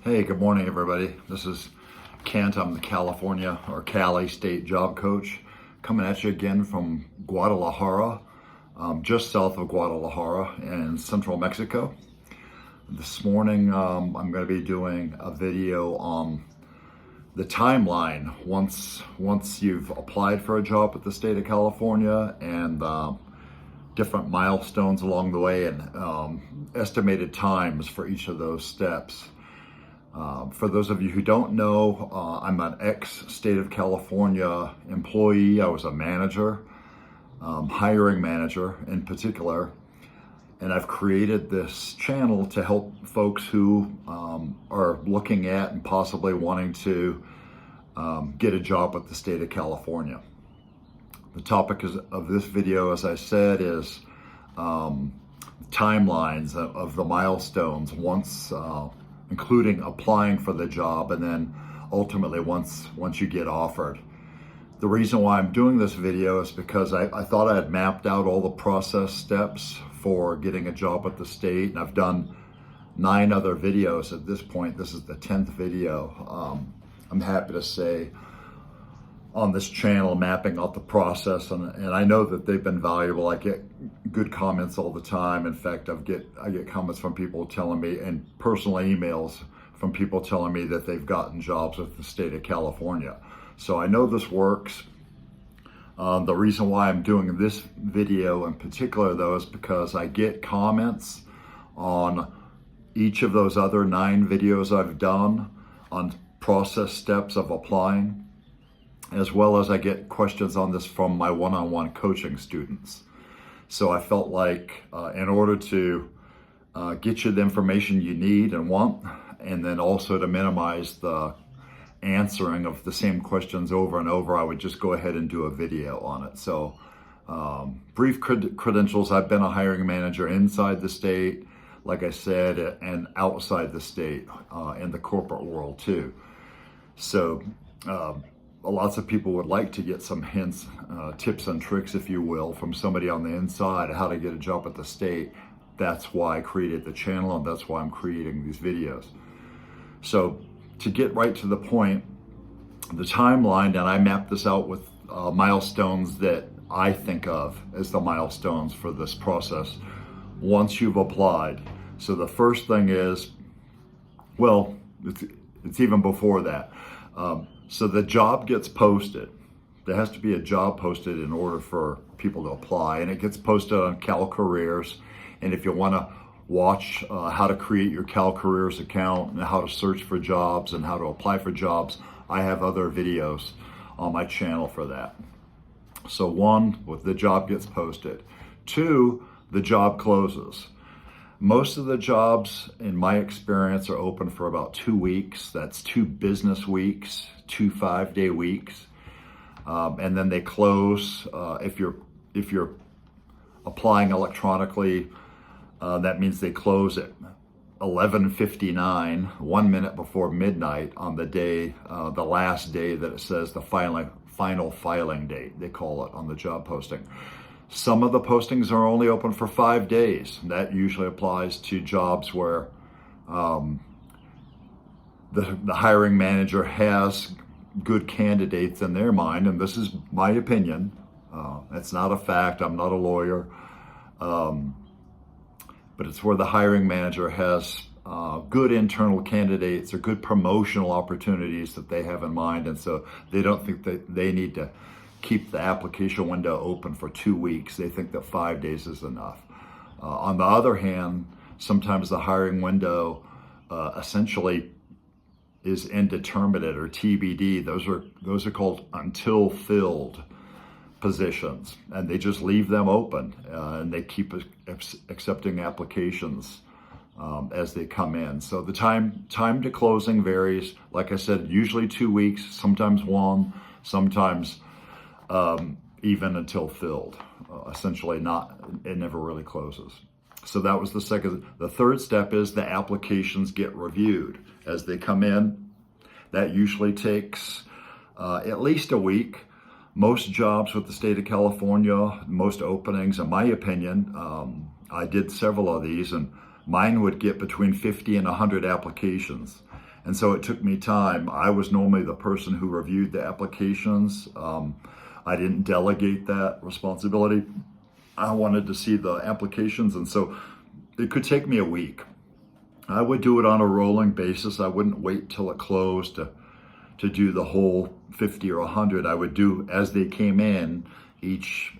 Hey, good morning, everybody. This is Kent. I'm the Cali State Job Coach, coming at you again from Guadalajara, just south of Guadalajara in central Mexico. This morning, I'm going to be doing a video on the timeline once you've applied for a job at the state of California, and different milestones along the way, and estimated times for each of those steps. For those of you who don't know, I'm an ex-state of California employee. I was a manager, hiring manager in particular, and I've created this channel to help folks who are looking at and possibly wanting to get a job with the state of California. The topic of this video, as I said, is timelines of the milestones once including applying for the job, and then ultimately once you get offered. The reason why I'm doing this video is because I thought I had mapped out all the process steps for getting a job at the state, and I've done 9 other videos at this point. This is the 10th video. I'm happy to say on this channel, mapping out the process, and I know that they've been valuable. I get good comments all the time. In fact, I get comments from people telling me, and personal emails from people telling me that they've gotten jobs with the state of California. So I know this works. The reason why I'm doing this video in particular, though, is because I get comments on each of those other 9 videos I've done on process steps of applying, as well as I get questions on this from my one-on-one coaching students. So I felt like in order to get you the information you need and want, and then also to minimize the answering of the same questions over and over, I would just go ahead and do a video on it. So brief credentials: I've been a hiring manager inside the state, like I said, and outside the state in the corporate world too. So lots of people would like to get some hints, tips and tricks, if you will, from somebody on the inside, how to get a job at the state. That's why I created the channel, and that's why I'm creating these videos. So to get right to the point, the timeline, and I mapped this out with milestones that I think of as the milestones for this process once you've applied. So the first thing is, well, it's even before that. So the job gets posted. There has to be a job posted in order for people to apply, and it gets posted on Cal Careers. And if you want to watch how to create your Cal Careers account and how to search for jobs and how to apply for jobs, I have other videos on my channel for that. So 1, the job gets posted. 2, the job closes. Most of the jobs, in my experience, are open for about 2 weeks. That's 2 business weeks, 2 5-day weeks, and then they close. If you're applying electronically, that means they close at 11:59, 1 minute before midnight on the day, the last day that it says the final filing date, they call it on the job posting. Some of the postings are only open for 5 days. That usually applies to jobs where the hiring manager has good candidates in their mind, and this is my opinion. It's not a fact. I'm not a lawyer. But it's where the hiring manager has good internal candidates or good promotional opportunities that they have in mind, and so they don't think that they need to keep the application window open for 2 weeks. They think that 5 days is enough. On the other hand, sometimes the hiring window essentially is indeterminate, or TBD. Those are called until filled positions, and they just leave them open, and they keep accepting applications as they come in. So the time to closing varies. Like I said, usually 2 weeks, sometimes 1, sometimes even until filled. Essentially it never really closes. So that was the second. The third step is the applications get reviewed as they come in. That usually takes at least a week. Most jobs with the state of California, most openings, in my opinion, I did several of these, and mine would get between 50 and 100 applications. And so it took me time. I was normally the person who reviewed the applications. I didn't delegate that responsibility. I wanted to see the applications, and so it could take me a week. I would do it on a rolling basis. I wouldn't wait till it closed to do the whole 50 or 100. I would do as they came in each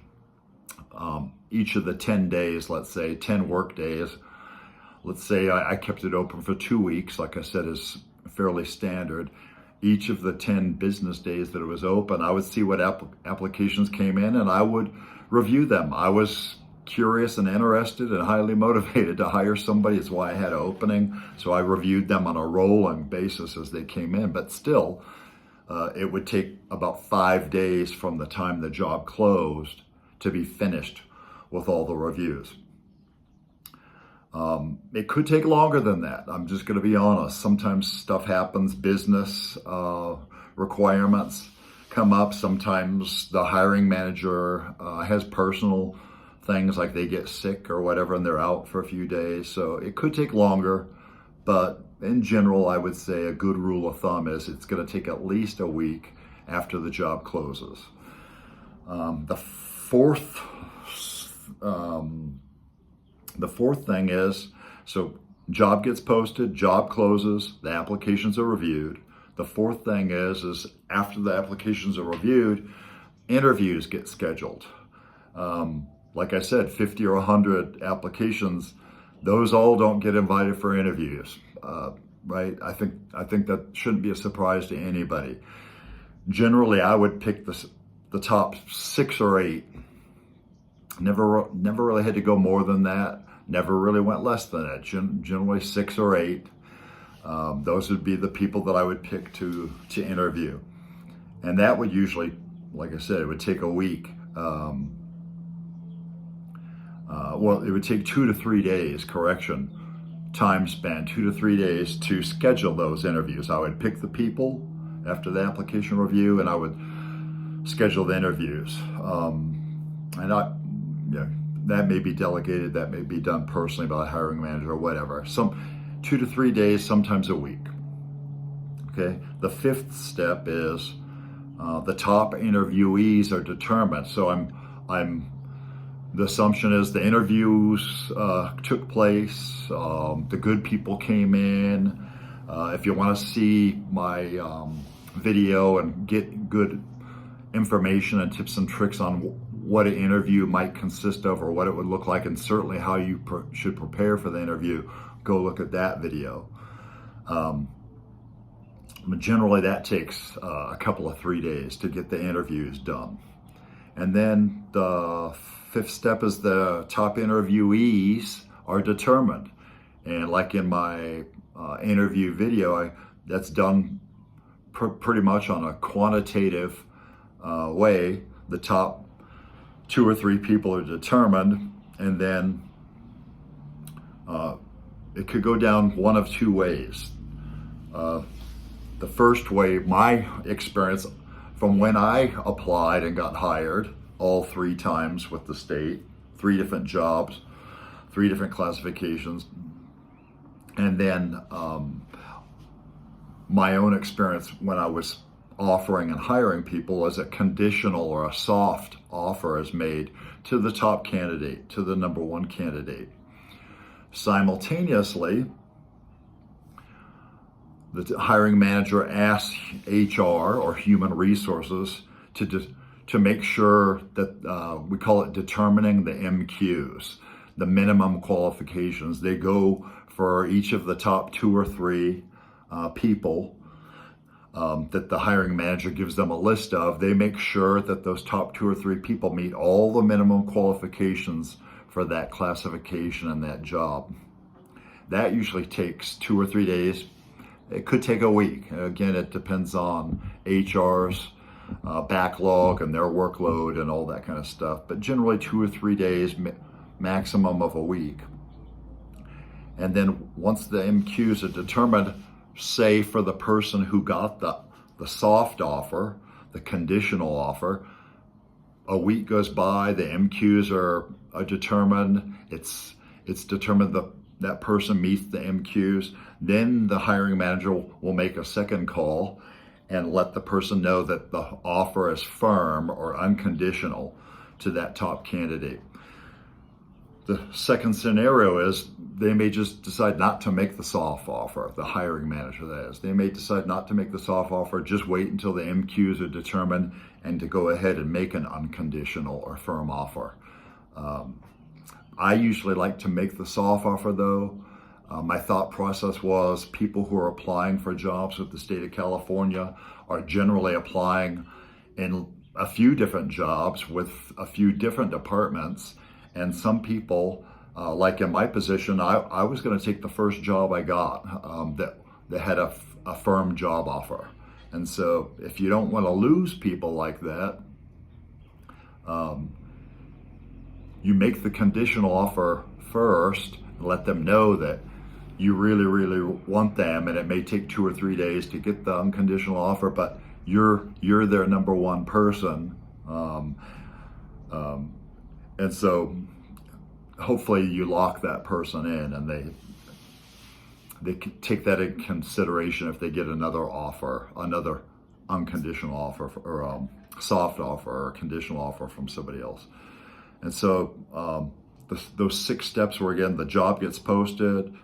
of the 10 days, let's say 10 work days. Let's say I kept it open for 2 weeks, like I said, is fairly standard. Each of the 10 business days that it was open, I would see what applications came in and I would review them. I was curious and interested and highly motivated to hire somebody. It's why I had an opening. So I reviewed them on a rolling basis as they came in. But still, it would take about 5 days from the time the job closed to be finished with all the reviews. It could take longer than that. I'm just going to be honest. Sometimes stuff happens, business requirements come up. Sometimes the hiring manager has personal things, like they get sick or whatever and they're out for a few days. So it could take longer, but in general, I would say a good rule of thumb is it's going to take at least a week after the job closes. The fourth thing is, so job gets posted, job closes, the applications are reviewed. The fourth thing is after the applications are reviewed, interviews get scheduled. Like I said, 50 or 100 applications, those all don't get invited for interviews, right? I think that shouldn't be a surprise to anybody. Generally, I would pick the top 6 or 8. Never really had to go more than that. Never really went less than that. Generally 6 or 8. Those would be the people that I would pick to interview. And that would usually, like I said, it would take a week. Well, it would take 2 to 3 days, time spent, 2 to 3 days to schedule those interviews. I would pick the people after the application review and I would schedule the interviews. That may be delegated, that may be done personally by the hiring manager or whatever. 2 to 3 days, sometimes a week. Okay. The fifth step is the top interviewees are determined. So the assumption is the interviews took place, the good people came in. If you want to see my video and get good information and tips and tricks on what an interview might consist of or what it would look like, and certainly how you should prepare for the interview, go look at that video. Generally, that takes a couple of 3 days to get the interviews done. And then the fifth step is the top interviewees are determined. And like in my interview video, that's done pretty much on a quantitative way. The top 2 or 3 people are determined, and then it could go down one of 2 ways. The first way, my experience from when I applied and got hired all 3 times with the state, 3 different jobs, 3 different classifications, and then my own experience when I was offering and hiring people as a conditional or a soft offer is made to the top candidate, to the number 1 candidate. Simultaneously, the hiring manager asks HR or human resources to make sure that we call it determining the MQs, the minimum qualifications. They go for each of the top 2 or 3 people that the hiring manager gives them a list of. They make sure that those top 2 or 3 people meet all the minimum qualifications for that classification and that job. That usually takes 2 or 3 days. It could take a week. Again, it depends on HR's backlog and their workload and all that kind of stuff. But generally 2 or 3 days, maximum of a week. And then once the MQs are determined, say for the person who got the soft offer, the conditional offer, a week goes by, the MQs are determined. It's determined that person meets the MQs, then the hiring manager will make a second call and let the person know that the offer is firm or unconditional to that top candidate. The second scenario is they may just decide not to make the soft offer, the hiring manager that is. They may decide not to make the soft offer, just wait until the MQs are determined and to go ahead and make an unconditional or firm offer. I usually like to make the soft offer though. My thought process was people who are applying for jobs with the state of California are generally applying in a few different jobs with a few different departments. And some people, like in my position, I was going to take the first job I got that had a firm job offer. And so if you don't want to lose people like that, you make the conditional offer first and let them know that you really, really want them, and it may take 2 or 3 days to get the unconditional offer, but you're their number one person. And so hopefully you lock that person in and they take that in consideration if they get another offer, another unconditional offer or soft offer or conditional offer from somebody else. And so those 6 steps were, again, the job gets posted,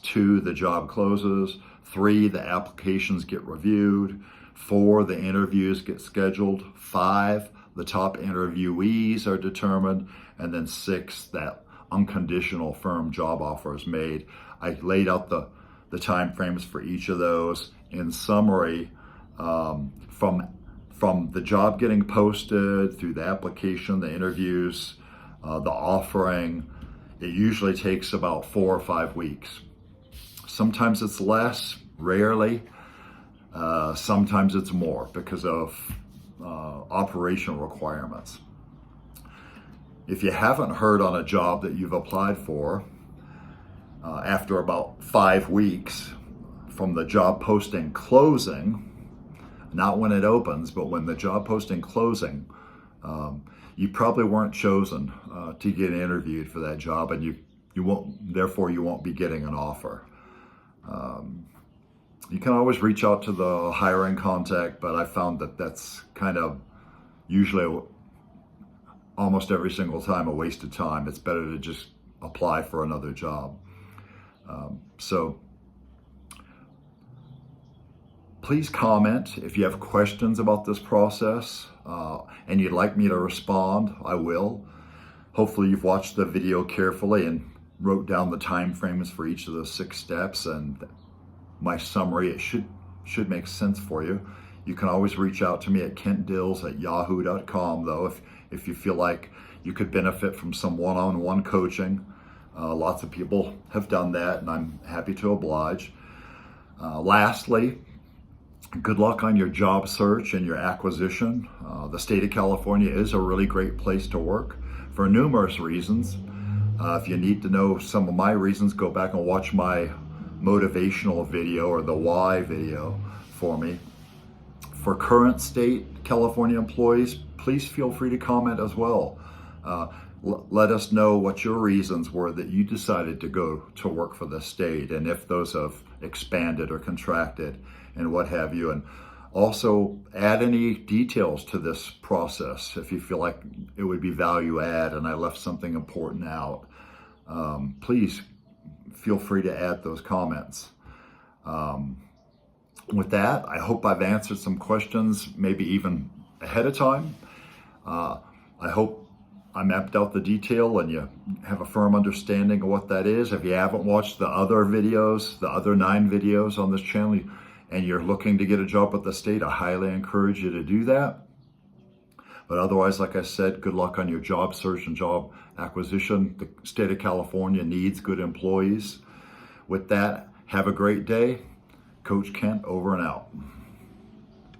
2, the job closes, 3, the applications get reviewed, 4, the interviews get scheduled, 5, the top interviewees are determined, and then 6, that unconditional firm job offer is made. I laid out the time frames for each of those. In summary, from the job getting posted through the application, the interviews, the offering, it usually takes about 4 or 5 weeks. Sometimes it's less, rarely. Sometimes it's more because of operational requirements. If you haven't heard on a job that you've applied for, after about 5 weeks from the job posting closing, not when it opens, but when the job posting closing, you probably weren't chosen to get interviewed for that job, and you won't be getting an offer. You can always reach out to the hiring contact, but I found that that's kind of usually almost every single time a waste of time. It's better to just apply for another job. So please comment if you have questions about this process and you'd like me to respond. I will. Hopefully you've watched the video carefully and wrote down the time frames for each of those 6 steps and my summary. It should make sense for you. You can always reach out to me at kentdills@yahoo.com though if you feel like you could benefit from some one-on-one coaching. Lots of people have done that and I'm happy to oblige. Lastly, good luck on your job search and your acquisition. The state of California is a really great place to work for numerous reasons. If you need to know some of my reasons, go back and watch my motivational video or the why video for me. For current state California employees, please feel free to comment as well. Let us know what your reasons were that you decided to go to work for the state and if those have expanded or contracted and what have you. And also add any details to this process if you feel like it would be value add and I left something important out. Please feel free to add those comments. With that, I hope I've answered some questions, maybe even ahead of time. I hope I mapped out the detail and you have a firm understanding of what that is. If you haven't watched the other videos, the other 9 videos on this channel, and you're looking to get a job at the state, I highly encourage you to do that. But otherwise, like I said, good luck on your job search and job acquisition. The state of California needs good employees. With that, have a great day. Coach Kent, over and out.